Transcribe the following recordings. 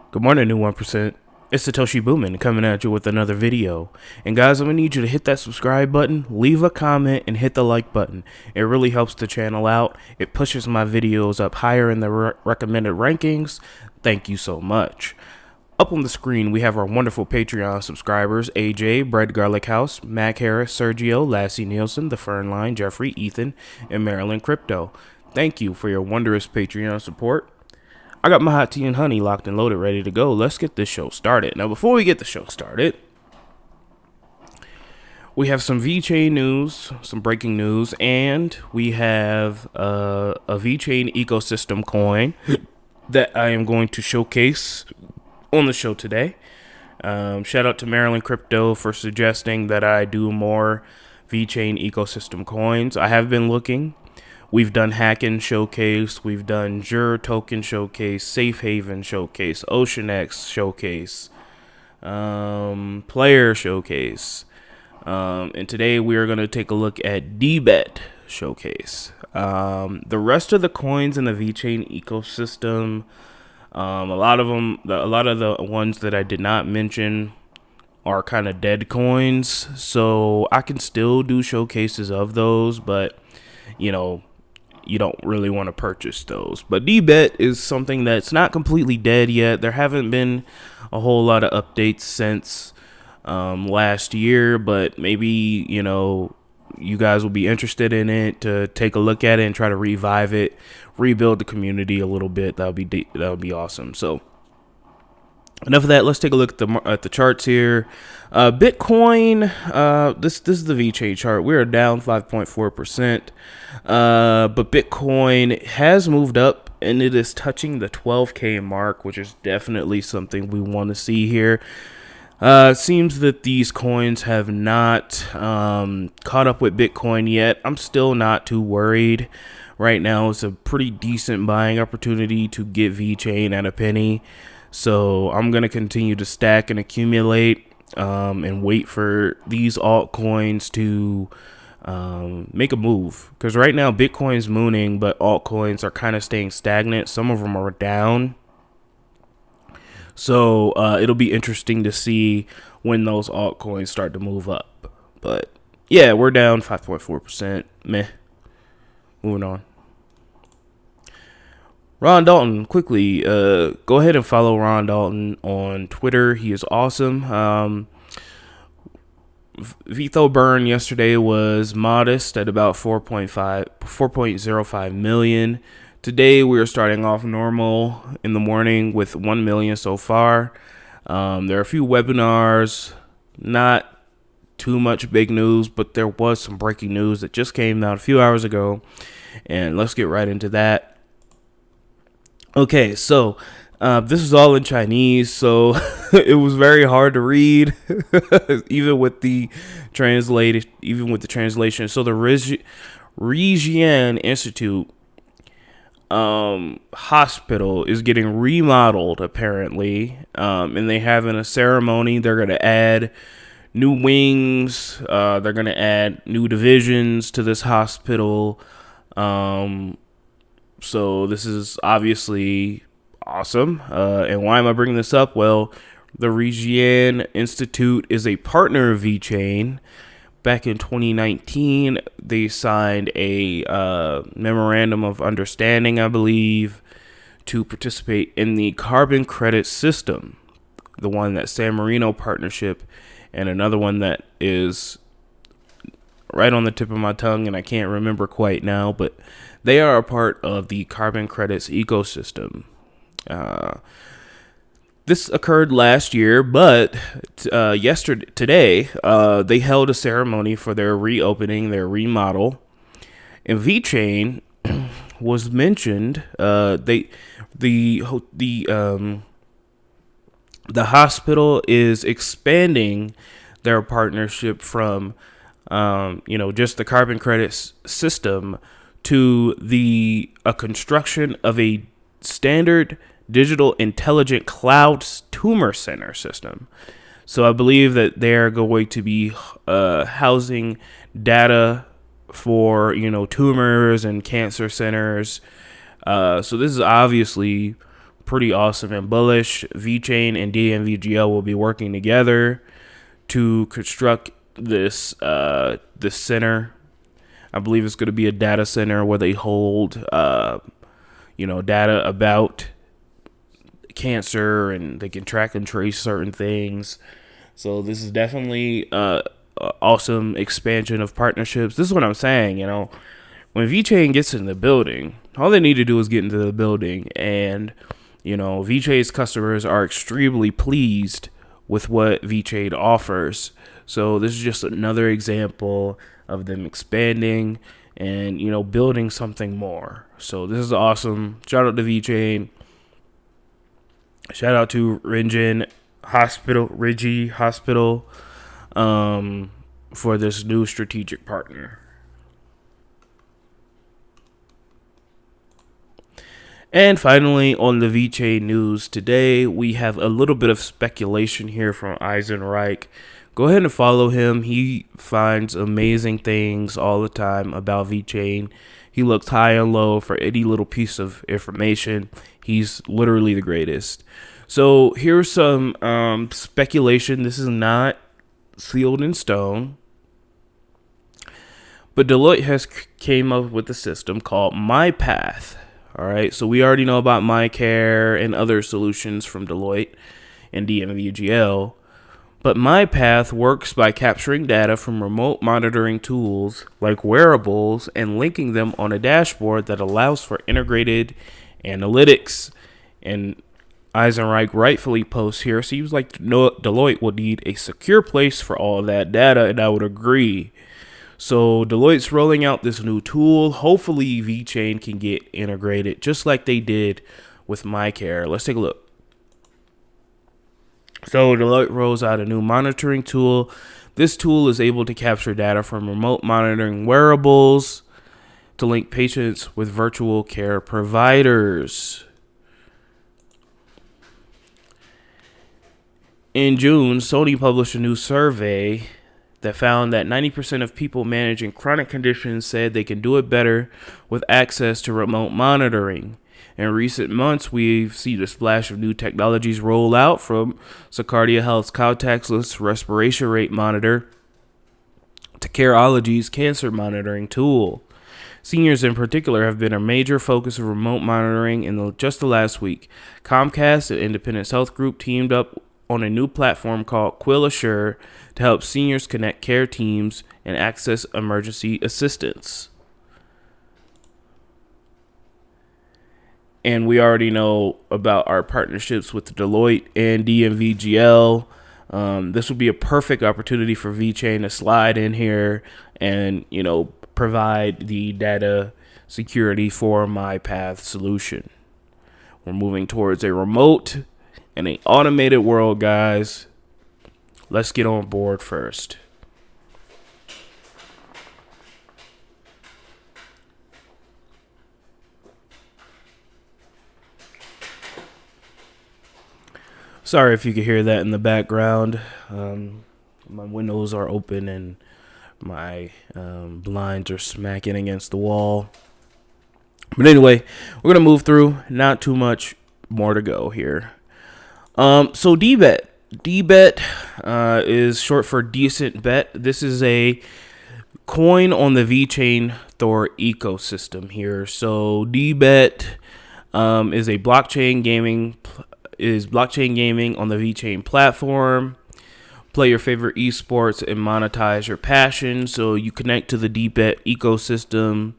Good morning, new 1%. It's Satoshi Boomin coming at you with another video. And guys, I'm going to need you to hit that subscribe button, leave a comment, and hit the like button. It really helps the channel out. It pushes my videos up higher in the recommended rankings. Thank you so much. Up on the screen, we have our wonderful Patreon subscribers, AJ, Bread Garlic House, Mac Harris, Sergio, Lassie Nielsen, The Fern Line, Jeffrey, Ethan, and Maryland Crypto. Thank you for your wondrous Patreon support. I got my hot tea and honey locked and loaded, ready to go. Let's get this show started. Now, before we get the show started, we have some Vechain news, some breaking news, and we have a Vechain ecosystem coin that I am going to showcase on the show today. Shout out to Maryland Crypto for suggesting that I do more Vechain ecosystem coins. I have been looking. We've done Hackin Showcase, we've done Jur Token Showcase, Safe Haven Showcase, OceanX Showcase, Player Showcase, and today we are going to take a look at Dbet Showcase. The rest of the coins in the Vechain ecosystem, a lot of the ones that I did not mention are kind of dead coins, so I can still do showcases of those, but you know, you don't really want to purchase those. But Dbet is something that's not completely dead yet. There haven't been a whole lot of updates since last year, but maybe, you know, you guys will be interested in it to take a look at it and try to revive it, rebuild the community a little bit. That would be awesome. So enough of that. Let's take a look at the charts here. Bitcoin, this is the Vechain chart. We are down 5.4%. But Bitcoin has moved up and it is touching the 12K mark, which is definitely something we want to see here. It seems that these coins have not caught up with Bitcoin yet. I'm still not too worried. Right now, it's a pretty decent buying opportunity to get Vechain at a penny. So I'm going to continue to stack and accumulate and wait for these altcoins to make a move. Because right now Bitcoin's mooning, but altcoins are kind of staying stagnant. Some of them are down. So it'll be interesting to see when those altcoins start to move up. But yeah, we're down 5.4%. Meh. Moving on. Ron Dalton, quickly, go ahead and follow Ron Dalton on Twitter. He is awesome. VITRO burn yesterday was modest at about 4.05 million. Today we are starting off normal in the morning with 1 million so far. There are a few webinars, not too much big news, but there was some breaking news that just came out a few hours ago, and let's get right into that. Okay, so this is all in Chinese, so it was very hard to read, even with the translation. So the Renji Institute hospital is getting remodeled apparently, and they having a ceremony. They're gonna add new wings. They're gonna add new divisions to this hospital. So this is obviously awesome. And why am I bringing this up? Well, the Vechain Institute is a partner of Vechain. Back in 2019, they signed a memorandum of understanding, I believe, to participate in the carbon credit system. The one that San Marino partnership, and another one that is right on the tip of my tongue, and I can't remember quite now, but they are a part of the carbon credits ecosystem. This occurred last year, but today, they held a ceremony for their reopening, their remodel, and Vechain was mentioned. The hospital is expanding their partnership from just the carbon credits system to a construction of a standard digital intelligent cloud tumor center system. So I believe that they're going to be housing data for tumors and cancer centers. So this is obviously pretty awesome and bullish. Vechain and DMVGL will be working together to construct this this center. I believe it's going to be a data center where they hold data about cancer, and they can track and trace certain things. So this is definitely awesome expansion of partnerships. This is what I'm saying. When Vechain gets in the building, all they need to do is get into the building, and Vechain's customers are extremely pleased with what Vechain offers. So this is just another example of them expanding and building something more. So this is awesome. Shout out to Vechain. Shout out to Renji Hospital for this new strategic partner. And finally, on the Vechain news today, we have a little bit of speculation here from Eisenreich. Go ahead and follow him. He finds amazing things all the time about Vechain. He looks high and low for any little piece of information. He's literally the greatest. So here's some speculation. This is not sealed in stone, but Deloitte has came up with a system called MyPath. All right, so we already know about MyCare and other solutions from Deloitte and DMVGL, but MyPath works by capturing data from remote monitoring tools like wearables and linking them on a dashboard that allows for integrated analytics. And Eisenreich rightfully posts here, seems like Deloitte would need a secure place for all of that data, and I would agree. So Deloitte's rolling out this new tool. Hopefully Vechain can get integrated just like they did with MyCare. Let's take a look. So Deloitte rolls out a new monitoring tool. This tool is able to capture data from remote monitoring wearables to link patients with virtual care providers. In June, Sony published a new survey that found that 90% of people managing chronic conditions said they can do it better with access to remote monitoring. In recent months, we've seen a splash of new technologies roll out, from Sakardia Health's contactless respiration rate monitor to Careology's cancer monitoring tool. Seniors in particular have been a major focus of remote monitoring in just the last week. Comcast, an Independence Health Group, teamed up on a new platform called QuillAssure to help seniors connect care teams and access emergency assistance. And we already know about our partnerships with Deloitte and DMVGL. This would be a perfect opportunity for Vechain to slide in here and, provide the data security for MyPath solution. We're moving towards a remote and an automated world, guys. Let's get on board first. Sorry if you could hear that in the background. My windows are open and my blinds are smacking against the wall. But anyway, we're going to move through. Not too much more to go here. So Dbet. Dbet is short for decent bet. This is a coin on the Vechain Thor ecosystem here. So Dbet is blockchain gaming on the Vechain platform. Play your favorite esports and monetize your passion. So you connect to the Dbet ecosystem.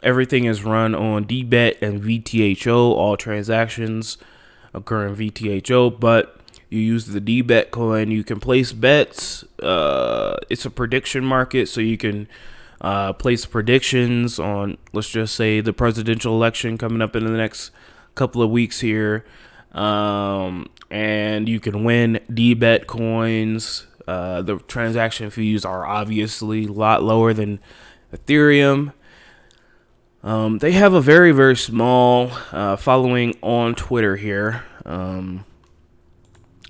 Everything is run on Dbet and VTHO. All transactions occur in VTHO, but you use the Dbet coin. You can place bets. It's a prediction market, so you can place predictions on, let's just say, the presidential election coming up in the next couple of weeks here. And you can win Dbet coins. The transaction fees are obviously a lot lower than Ethereum. They have a very, very small following on Twitter here. And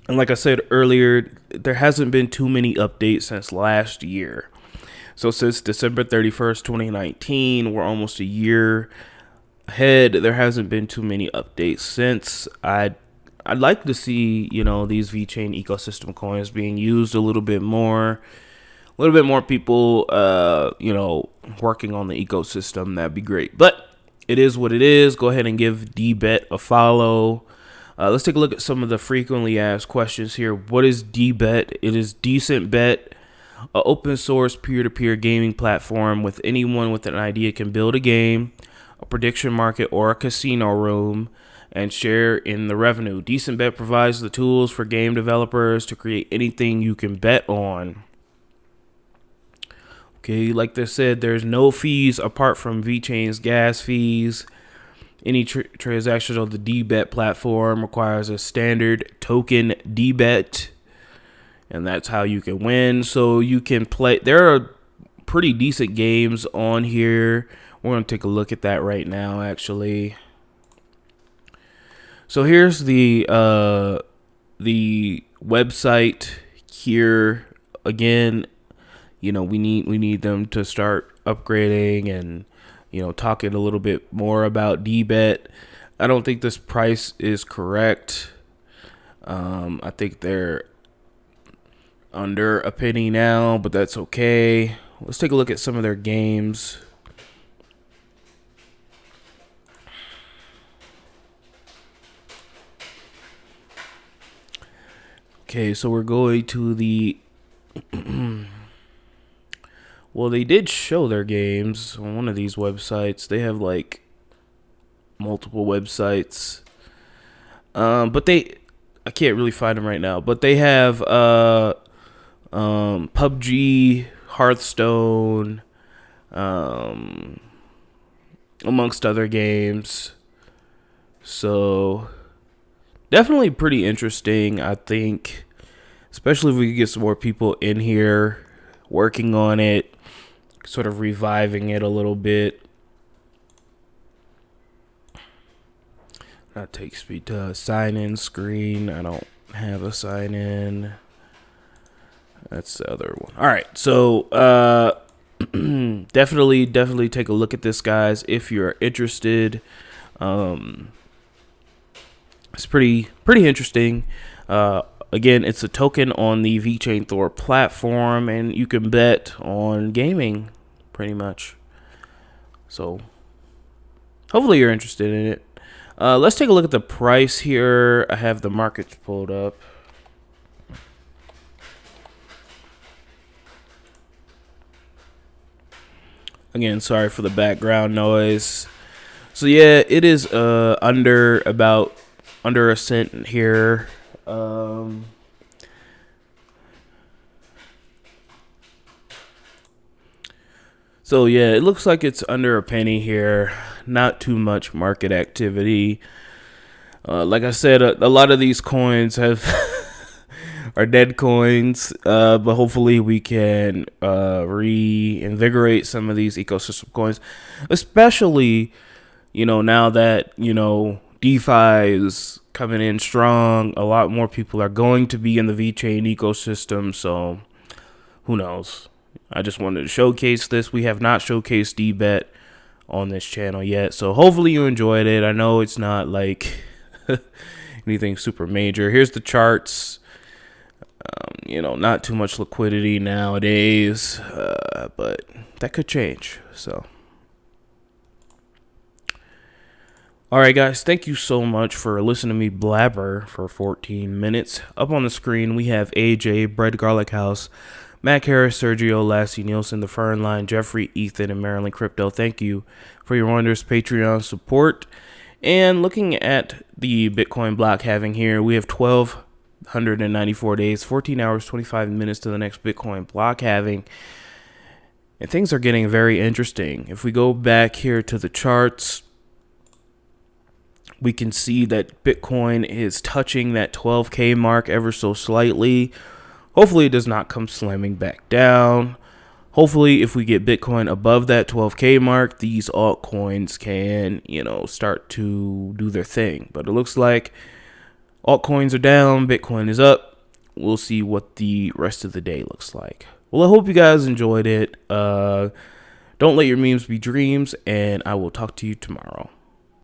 like I said earlier, there hasn't been too many updates since last year. So since December 31st, 2019, we're almost a year ahead. There hasn't been too many updates since. I'd like to see, you know, these VeChain ecosystem coins being used a little bit more. A little bit more people, you know, working on the ecosystem. That'd be great. But it is what it is. Go ahead and give Dbet a follow. Let's take a look at some of the frequently asked questions here. What is Dbet? It is Decent Bet, an open source peer-to-peer gaming platform with anyone with an idea can build a game, a prediction market, or a casino room and share in the revenue. Decent Bet provides the tools for game developers to create anything you can bet on. Okay, like they said, there's no fees apart from VeChain's gas fees. Any transaction on the Dbet platform requires a standard token Dbet, and that's how you can win. So you can play. There are pretty decent games on here. We're going to take a look at that right now, actually. So here's the website here. Again, you know, we need them to start upgrading and, you know, talking a little bit more about Dbet. I don't think this price is correct. I think they're under a penny now, but that's okay. Let's take a look at some of their games. Okay, so we're going to the well, they did show their games on one of these websites. They have like multiple websites. But I can't really find them right now, but they have PUBG, Hearthstone, amongst other games. So definitely pretty interesting, I think, especially if we could get some more people in here working on it, sort of reviving it a little bit. That takes me to a sign-in screen. I don't have a sign-in. That's the other one. All right, so definitely take a look at this, guys, if you're interested. It's pretty interesting. Again, it's a token on the VeChain Thor platform, and you can bet on gaming, pretty much. So hopefully you're interested in it. Let's take a look at the price here. I have the markets pulled up. Again, sorry for the background noise. So yeah, it is under a cent here. So yeah, it looks like it's under a penny here. Not too much market activity. Like I said, a lot of these coins have are dead coins, but hopefully we can reinvigorate some of these ecosystem coins, especially, you know, now that, you know, DeFi is coming in strong. A lot more people are going to be in the VeChain ecosystem, so who knows? I just wanted to showcase this. We have not showcased Dbet on this channel yet, so hopefully you enjoyed it. I know it's not like anything super major. Here's the charts. You know, not too much liquidity nowadays, but that could change. So, all right, guys, thank you so much for listening to me blabber for 14 minutes. Up on the screen, we have AJ, Bread Garlic House, Mac Harris, Sergio, Lassie, Nielsen, The Fern Line, Jeffrey, Ethan, and Maryland Crypto. Thank you for your wondrous Patreon support. And looking at the Bitcoin block halving here, we have 1,294 days, 14 hours, 25 minutes to the next Bitcoin block halving. And things are getting very interesting. If we go back here to the charts, we can see that Bitcoin is touching that 12K mark ever so slightly. Hopefully it does not come slamming back down. Hopefully if we get Bitcoin above that 12K mark, these altcoins can, you know, start to do their thing. But it looks like altcoins are down, Bitcoin is up. We'll see what the rest of the day looks like. Well, I hope you guys enjoyed it. Don't let your memes be dreams, and I will talk to you tomorrow.